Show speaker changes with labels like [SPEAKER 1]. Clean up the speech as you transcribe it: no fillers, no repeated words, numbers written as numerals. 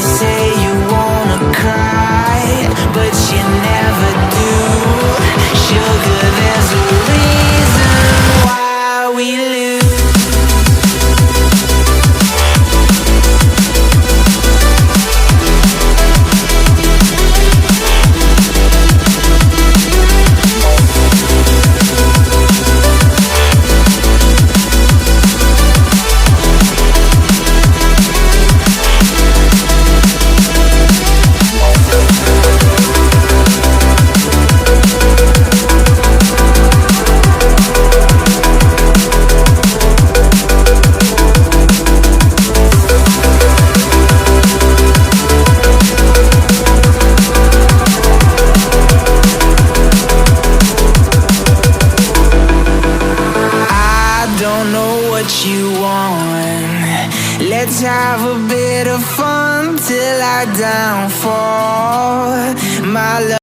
[SPEAKER 1] You say you wanna cry, but you never do. Sugar, there's a reason why we lose. Don't know what you want. Let's have a bit of fun till I downfall. My love